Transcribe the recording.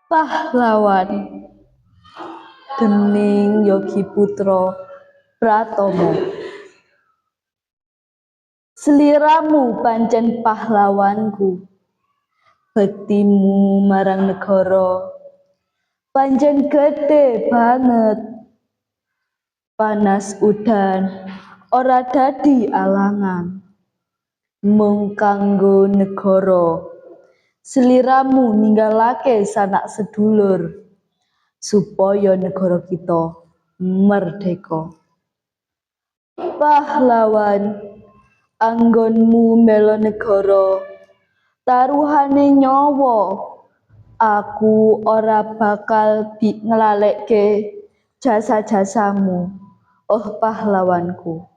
Pahlawan dening Yogiputra Pratomo. Sliramu pancen pahlawanku, bektimu marang negara pancen gedhe banget. Panas udan ora dadi alangan, mung kanggo negara sliramu ninggalake sanak sedulur supaya negara kita merdeka. Pahlawan, anggonmu mbela negara taruhane nyawa, aku ora bakal nglalekke jasa-jasamu, oh pahlawanku.